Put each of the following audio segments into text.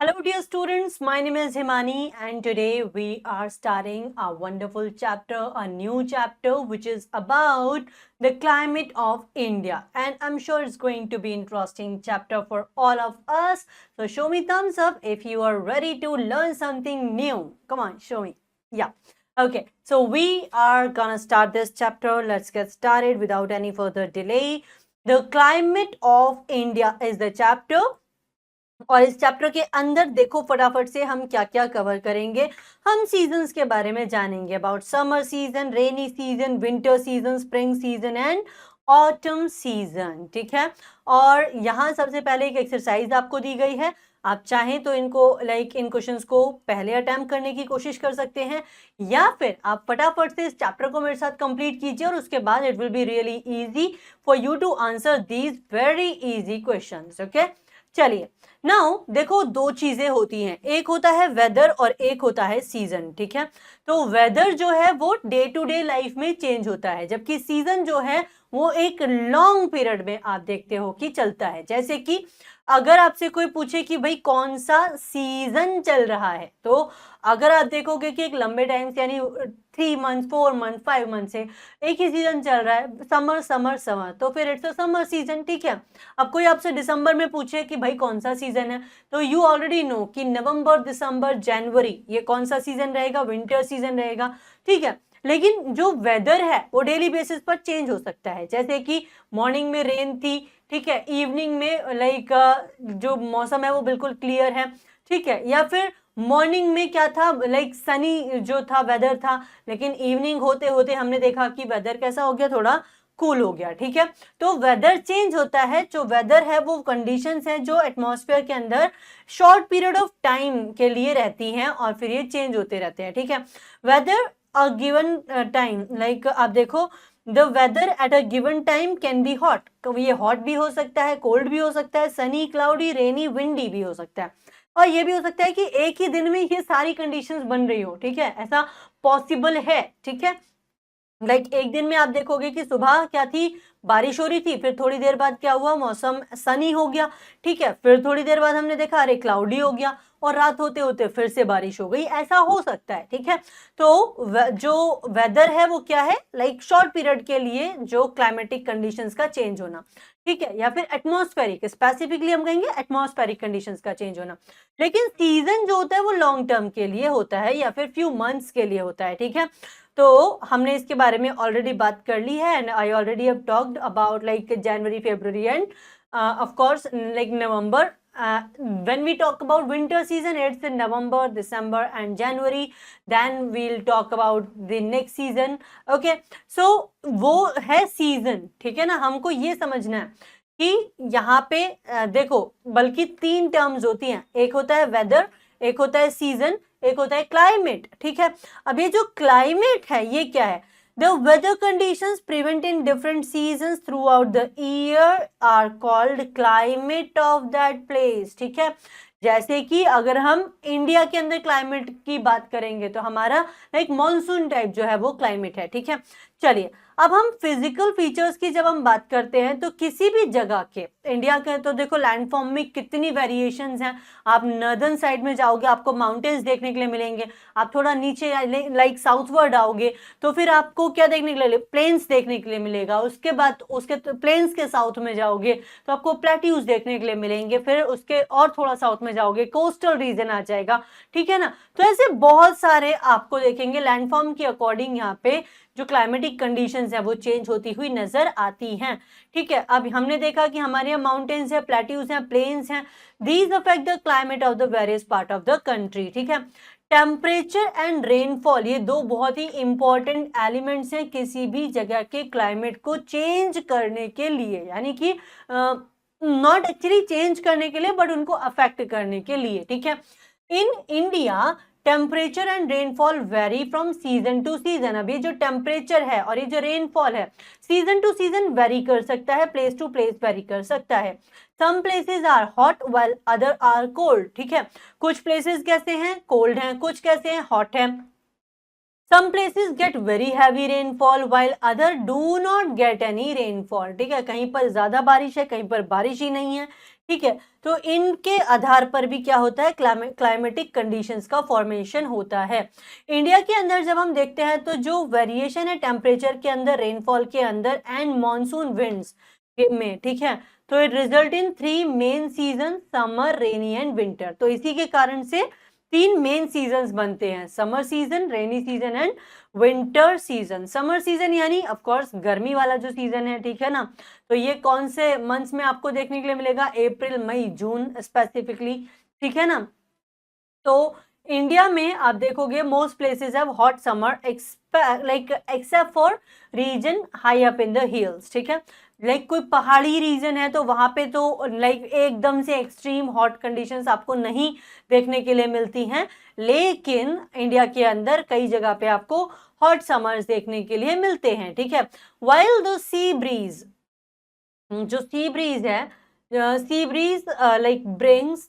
Hello, dear students. My name is Himani, and today we are starting a wonderful chapter, a new chapter, which is about the climate of India. And I'm sure it's going to be interesting chapter for all of us. So show me thumbs up if you are ready to learn something new. Come on, show me. Yeah. Okay. So we are gonna start this chapter. Let's get started without any further delay. The climate of India is the chapter. और इस chapter के अंदर देखो फटाफट से हम क्या क्या कवर करेंगे। हम सीजन्स के बारे में जानेंगे about summer season, rainy season, winter season, spring season and autumn season. ठीक है, और यहाँ सबसे पहले एक एक्सरसाइज आपको दी गई है। आप चाहें तो इनको इन क्वेश्चंस को पहले अटेम्प्ट करने की कोशिश कर सकते हैं, या फिर आप फटाफट से इस चैप्टर को मेरे साथ कंप्लीट कीजिए और उसके बाद it will be really easy for you to answer these very easy questions. Okay, चलिए नाउ देखो, दो चीजें होती हैं, एक होता है वेदर और एक होता है सीजन। ठीक है, तो वेदर जो है वो डे टू डे लाइफ में चेंज होता है, जबकि सीजन जो है वो एक लॉन्ग पीरियड में आप देखते हो कि चलता है। जैसे कि अगर आपसे कोई पूछे कि भाई कौन सा सीजन चल रहा है, तो अगर आप देखोगे कि एक लंबे टाइम से यानी 3 मंथ, 4 मंथ, 5 मंथ से एक ही सीजन चल रहा है, समर समर समर, तो फिर इट्स अ समर सीजन। ठीक है, अब कोई आपसे दिसंबर में पूछे कि भाई कौन सा सीजन है, तो यू ऑलरेडी नो कि नवंबर, दिसंबर, जनवरी ये कौन सा सीजन रहेगा, विंटर सीजन रहेगा। ठीक है, लेकिन जो वेदर है वो डेली बेसिस पर चेंज हो सकता है। जैसे कि मॉर्निंग में रेन थी, ठीक है, इवनिंग में जो मौसम है वो बिल्कुल क्लियर है। ठीक है, या फिर मॉर्निंग में क्या था, सनी जो था वेदर था, लेकिन इवनिंग होते होते हमने देखा कि वेदर कैसा हो गया, थोड़ा कूल हो गया। ठीक है, तो वेदर चेंज होता है। जो वेदर है वो कंडीशंस है जो एटमॉस्फेयर के अंदर शॉर्ट पीरियड ऑफ टाइम के लिए रहती हैं और फिर ये चेंज होते रहते हैं। ठीक है, वेदर अ गिवन टाइम, आप देखो the weather at a given time can be hot, तो ये हॉट भी हो सकता है, कोल्ड भी हो सकता है, सनी, क्लाउडी, रेनी, विंडी भी हो सकता है, और ये भी हो सकता है कि एक ही दिन में ये सारी कंडीशंस बन रही हो। ठीक है, ऐसा पॉसिबल है। ठीक है, एक दिन में आप देखोगे कि सुबह क्या थी, बारिश हो रही थी, फिर थोड़ी देर बाद क्या हुआ, मौसम सनी हो गया। ठीक है, फिर थोड़ी देर बाद हमने देखा अरे क्लाउडी हो गया, और रात होते होते फिर से बारिश हो गई। ऐसा हो सकता है। ठीक है, तो जो वेदर है वो क्या है, शॉर्ट पीरियड के लिए जो क्लाइमेटिक कंडीशंस का चेंज होना। ठीक है, या फिर एटमॉस्फेरिक, स्पेसिफिकली हम कहेंगे एटमॉस्फेरिक कंडीशंस का चेंज होना। लेकिन सीजन जो होता है वो लॉन्ग टर्म के लिए होता है या फिर फ्यू मंथ्स के लिए होता है। ठीक है, तो हमने इसके बारे में ऑलरेडी बात कर ली है, and I already have talked about January, February end of course November. When we talk about winter season, it's in November, December and January. Then we'll talk about the next season. Okay, so वो है season. ठीक है ना, हमको ये समझना है कि यहाँ पे देखो, बल्कि 3 टर्म्स होती हैं, एक होता है वेदर, एक होता है सीजन, एक होता है क्लाइमेट। ठीक है, अब ये जो क्लाइमेट है ये क्या है, the weather conditions prevent in different seasons through the year are called climate of that place. ठीक है, जैसे कि अगर हम इंडिया के अंदर क्लाइमेट की बात करेंगे तो हमारा मॉनसून टाइप जो है वो क्लाइमेट है। ठीक है, चलिए अब हम फिजिकल फीचर्स की जब हम बात करते हैं तो किसी भी जगह के, इंडिया के तो देखो लैंडफॉर्म में कितनी वेरिएशंस हैं। आप नॉर्दर्न साइड में जाओगे आपको माउंटेन्स देखने के लिए मिलेंगे, आप थोड़ा नीचे साउथवर्ड आओगे तो फिर आपको क्या देखने के लिए, प्लेन्स देखने के लिए मिलेगा। उसके बाद उसके प्लेन्स के साउथ में जाओगे तो आपको प्लेट्यूज देखने के लिए मिलेंगे, फिर उसके और थोड़ा साउथ में जाओगे कोस्टल रीजन आ जाएगा। ठीक है ना, तो ऐसे बहुत सारे आपको देखेंगे लैंडफॉर्म के अकॉर्डिंग यहाँ पे जो क्लाइमेटिक कंडीशंस है वो चेंज होती हुई नजर आती हैं। ठीक है, अब हमने देखा कि हमारे यहाँ माउंटेन्स है, प्लेट्यूज हैं, प्लेन्स हैं, these affect the climate of the various part of the country. ठीक है, टेम्परेचर एंड रेनफॉल ये दो बहुत ही इंपॉर्टेंट एलिमेंट्स हैं किसी भी जगह के क्लाइमेट को चेंज करने के लिए, यानी कि नॉट एक्चुअली चेंज करने के लिए बट उनको अफेक्ट करने के लिए। ठीक है, in India temperature and rainfall very from season two season. अब ये जो टेम्परेचर है और ये जो रेनफॉल है सीजन टू सीजन वेरी कर सकता है, प्लेस टू प्लेस वेरी कर सकता है। Some places are hot while other are cold. ठीक है, कुछ प्लेसेस कैसे हैं, कोल्ड हैं, कुछ कैसे हैं, हॉट हैं। Some places get very heavy rainfall while other do not get any rainfall. ठीक है, कहीं पर ज्यादा बारिश है, कहीं पर बारिश ही नहीं है। ठीक है। तो इनके आधार पर भी क्या होता है, क्लाइमेटिक कंडीशंस का फॉर्मेशन होता है। इंडिया के अंदर जब हम देखते हैं तो जो वेरिएशन है टेम्परेचर के अंदर, रेनफॉल के अंदर एंड मॉनसून विंड्स में, ठीक है, तो it result in 3 main season, summer, rainy and winter. तो इसी के कारण से 3 मेन सीजन्स बनते हैं, summer season, rainy season and winter season. Summer season यानी ऑफ कोर्स गर्मी वाला जो सीजन है, ठीक है ना। तो ये कौन से मंथ्स में आपको देखने के लिए मिलेगा, अप्रैल, मई, जून स्पेसिफिकली, ठीक है ना। तो इंडिया में आप देखोगे most places have hot summer except for region high up in the hills, ठीक है। कोई पहाड़ी रीजन है तो वहां पे तो एकदम से एक्सट्रीम हॉट कंडीशंस आपको नहीं देखने के लिए मिलती हैं, लेकिन इंडिया के अंदर कई जगह पे आपको हॉट समर्स देखने के लिए मिलते हैं, ठीक है। वाइल द सी ब्रीज, जो सी ब्रीज है, sea breeze brings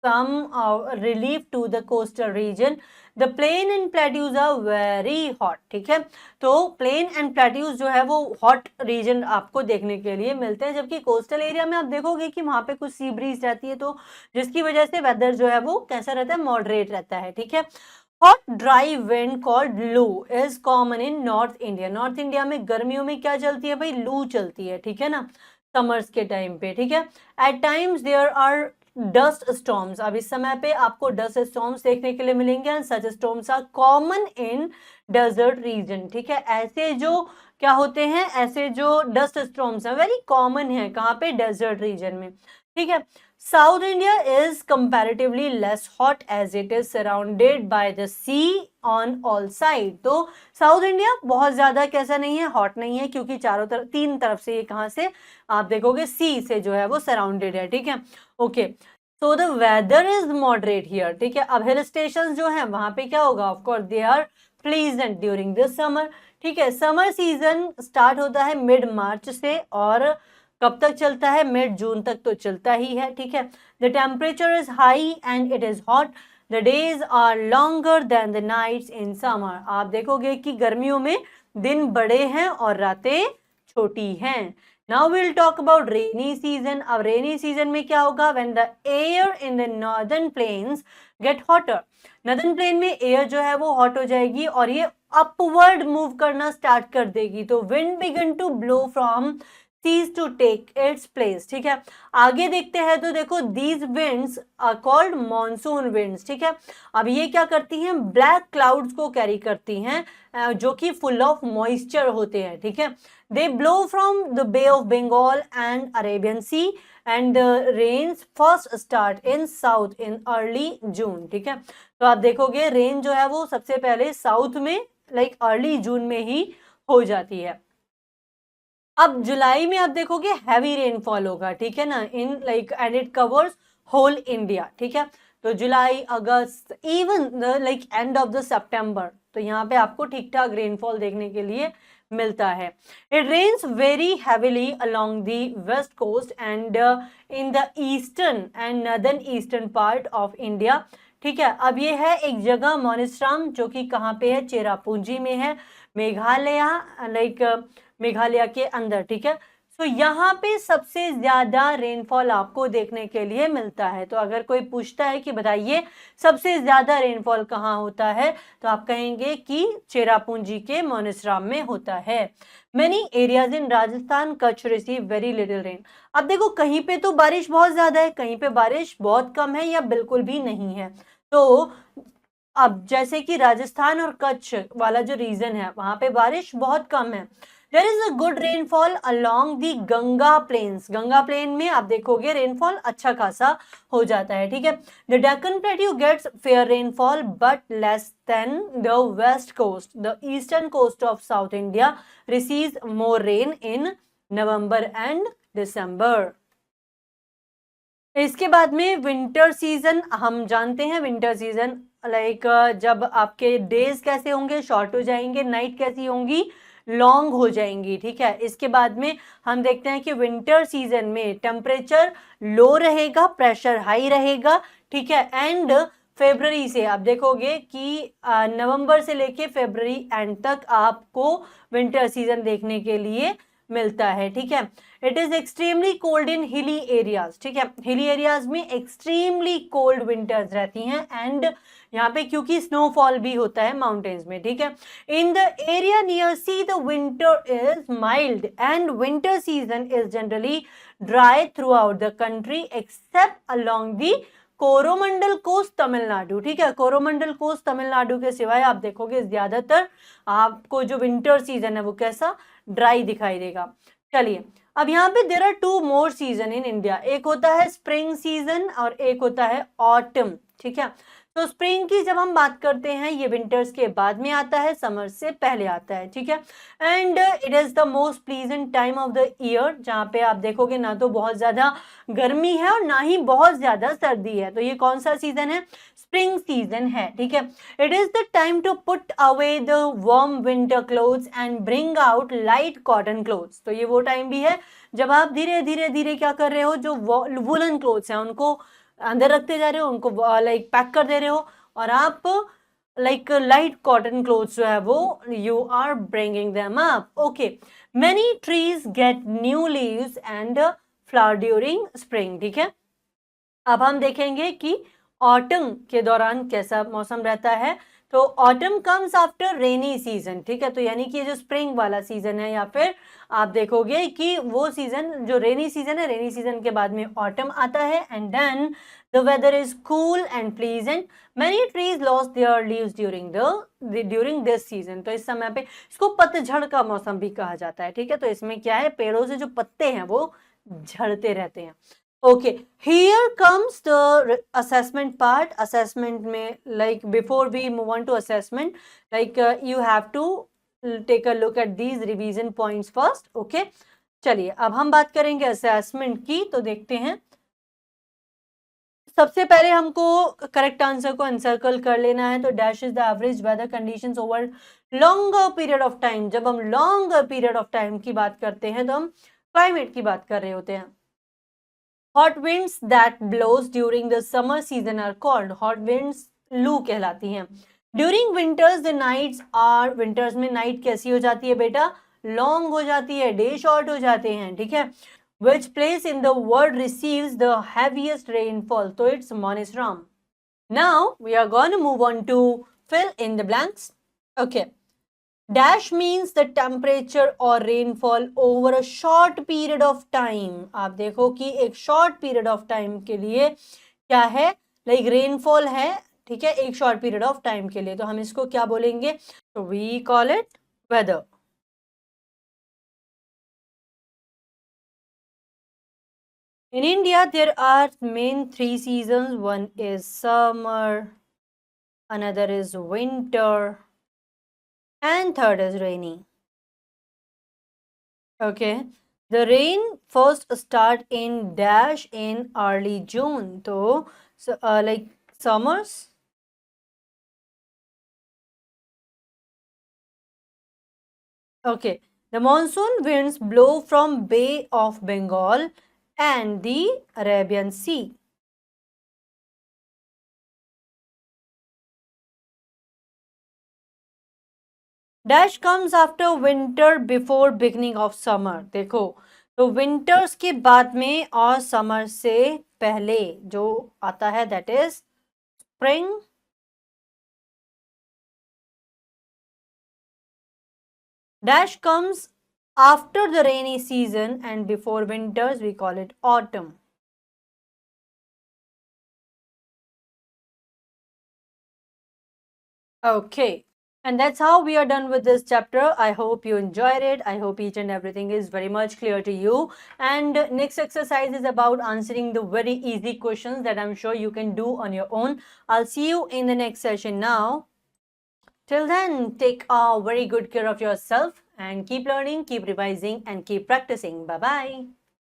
some relief to the coastal region. The plain and plateaus are very hot, ठीक है। तो प्लेन एंड प्लेट्यूज जो है वो हॉट रीजन आपको देखने के लिए मिलते हैं, जबकि कोस्टल एरिया में आप देखोगे कि वहां पे कुछ सी ब्रीज रहती है, तो जिसकी वजह से वेदर जो है वो कैसा रहता है, मॉडरेट रहता है, ठीक है। हॉट ड्राई विंड कॉल्ड लू is common in north India. North India में गर्मियों में क्या चलती है भाई, लू चलती है, ठीक है ना, समर्स के टाइम पे, ठीक है। At times there are dust storms, अब इस समय पे आपको डस्ट स्टॉर्म्स देखने के लिए मिलेंगे and such storms are common in desert region, ठीक है। ऐसे जो क्या होते हैं, ऐसे जो डस्ट स्टॉर्म्स हैं वेरी कॉमन है, कहाँ पे, डेजर्ट रीजन में, ठीक है। South India is comparatively less hot as it is surrounded by the sea on all side. तो साउथ इंडिया बहुत ज्यादा कैसा नहीं है, हॉट नहीं है, क्योंकि चारों तरफ, तीन तरफ से ये कहाँ से आप देखोगे, सी से जो है वो सराउंडेड है, ठीक है। Okay, so the weather is moderate here, ठीक है। अब हिल स्टेशन जो है वहां पे क्या होगा, of course they are pleasant during this summer, ठीक है। समर सीजन स्टार्ट होता है मिड मार्च से और कब तक चलता है, मिड जून तक तो चलता ही है, ठीक है। The temperature is high and it is hot, the days are longer than the nights in summer. आप देखोगे कि गर्मियों में दिन बड़े हैं और रातें छोटी हैं। Now will talk about rainy season. अब रेनी सीजन में क्या होगा, when the air in the northern plains get hotter. Northern plain में एयर जो है वो हॉट हो जाएगी और ये अपवर्ड मूव करना स्टार्ट कर देगी, तो wind began to blow from seas to take its place, ठीक है। आगे देखते हैं तो देखो, these winds are called monsoon winds, ठीक है। अब ये क्या करती हैं, ब्लैक क्लाउड्स को कैरी करती हैं जो कि फुल ऑफ मॉइस्चर होते हैं, ठीक है। They blow from the Bay of Bengal and Arabian Sea and rains first start in south in early June, ठीक है। तो आप देखोगे रेन जो है वो सबसे पहले साउथ में अर्ली जून में ही हो जाती है। अब जुलाई में आप देखोगे हैवी रेनफॉल होगा, ठीक है ना, in end it covers whole India, ठीक है। तो जुलाई, अगस्त, इवन एंड ऑफ द सितंबर, तो यहाँ पे आपको ठीक ठाक रेनफॉल देखने के लिए मिलता है। It rains very heavily along the west coast and in the eastern and northern eastern part of India, ठीक है। अब ये है एक जगह मोनिस्ट्राम, जो कि कहाँ पे है, चेरापूंजी में है, मेघालय, मेघालय के अंदर, ठीक है। सो यहाँ पे सबसे ज्यादा रेनफॉल आपको देखने के लिए मिलता है। तो अगर कोई पूछता है कि बताइए सबसे ज्यादा रेनफॉल कहाँ होता है, तो आप कहेंगे कि चेरापूंजी के मोनिस्ट्राम में होता है। Many areas in Rajasthan, Kutch receive very little rain. अब देखो, कहीं पे तो बारिश बहुत ज्यादा है, कहीं पे बारिश बहुत कम है या बिल्कुल भी नहीं है। तो अब जैसे कि राजस्थान और कच्छ वाला जो रीजन है वहां पे बारिश बहुत कम है। There is a good rainfall along the Ganga plains. Ganga plain में आप देखोगे रेनफॉल अच्छा खासा हो जाता है, ठीक है। The Deccan plateau gets fair rainfall but less than the west coast. The eastern coast of south India receives more rain in November and December. इसके बाद में विंटर सीजन, हम जानते हैं विंटर सीजन जब आपके डेज कैसे होंगे, शॉर्ट हो जाएंगे, नाइट कैसी होंगी, लॉन्ग हो जाएंगी, ठीक है। इसके बाद में हम देखते हैं कि विंटर सीजन में टेम्परेचर लो रहेगा, प्रेशर हाई रहेगा, ठीक है। एंड फरवरी से आप देखोगे कि नवंबर से लेके फरवरी एंड तक आपको विंटर सीजन देखने के लिए मिलता है, ठीक है। It is extremely cold in hilly areas, ठीक है, हिली एरियाज में एक्सट्रीमली कोल्ड विंटर्स रहती हैं, एंड यहाँ पे क्योंकि स्नोफॉल भी होता है माउंटेन्स में, ठीक है। In the area near see the winter is mild and winter season is generally dry through out the country accept along the Coromandel coast Tamil Nadu, ठीक है। कोरोमंडल कोस्ट तमिलनाडु के सिवाय आप देखोगे ज्यादातर आपको जो विंटर सीजन है वो कैसा, ड्राई दिखाई देगा। चलिए, अब यहाँ पे there are two more season in India, एक होता है स्प्रिंग सीजन और एक होता है ऑटम, ठीक है। तो स्प्रिंग की जब हम बात करते हैं ये विंटर्स के बाद में आता है, समर से पहले आता है, ठीक है। And it is the most pleasant time of the year, जहाँ पे आप देखोगे ना तो बहुत ज्यादा गर्मी है और ना ही बहुत ज्यादा सर्दी है। तो ये कौन सा सीजन है, स्प्रिंग सीजन है, ठीक है। It is the time to put away the warm winter clothes and bring out light cotton clothes. तो ये वो टाइम भी है जब आप धीरे धीरे धीरे क्या कर रहे हो, जो वुलन क्लोथ्स हैं उनको अंदर रखते जा रहे हो, उनको लाइक पैक कर दे रहे हो, और आप लाइक लाइट कॉटन क्लोथ्स जो है वो you are bringing them up. Okay, many trees get new leaves and flower during spring, ठीक है। अब हम देखेंगे कि ऑटम के दौरान कैसा मौसम रहता है। तो autumn comes after rainy season, ठीक है। तो यानी कि जो स्प्रिंग वाला सीजन है, या फिर आप देखोगे कि वो सीजन जो रेनी सीजन है, रेनी सीजन के बाद में ऑटम आता है, and then the weather is cool and pleasant, many trees lost their leaves during this season. तो इस समय पे इसको पतझड़ का मौसम भी कहा जाता है, ठीक है। तो इसमें क्या है, पेड़ों से जो पत्ते हैं वो झड़ते रहते हैं। Okay, here comes the assessment part. Assessment में like before we move on to assessment, like you have to take a look at these revision points first. Okay, चलिए अब हम बात करेंगे assessment की। तो देखते हैं, सबसे पहले हमको करेक्ट आंसर को अनसर्कल कर लेना है। तो dash is the average weather conditions over longer period of time. जब हम लॉन्गर पीरियड ऑफ टाइम की बात करते हैं तो हम क्लाइमेट की बात कर रहे होते हैं। Hot winds that blows during the summer season are called, hot winds लू कहलाती हैं। During winters the nights are, winters में नाइट कैसी हो जाती है बेटा, लॉन्ग हो जाती है, डे शॉर्ट हो जाते हैं, ठीक है। Which place in the world receives the heaviest rainfall? So it's Monisram. Now we are going to move on to fill in the blanks. Okay. Dash means the temperature or rainfall over a short period of time. आप देखो कि एक short period of time के लिए क्या है, like rainfall है, ठीक है, एक short period of time के लिए। तो हम इसको क्या बोलेंगे, तो we call it weather. In India, there are main three seasons. One is summer, another is winter, and third is rainy. Okay. The rain first start in dash in early June. So like summers. Okay. The monsoon winds blow from Bay of Bengal and the Arabian Sea. Dash comes after winter before beginning of summer. देखो, तो winters के बाद में और summer से पहले जो आता है that is spring. Dash comes after the rainy season and before winters we call it autumn. Okay, and that's how we are done with this chapter. I hope you enjoyed it. I hope each and everything is very much clear to you. And next exercise is about answering the very easy questions that I'm sure you can do on your own. I'll see you in the next session now. Till then, take very good care of yourself and keep learning, keep revising, and keep practicing. Bye-bye.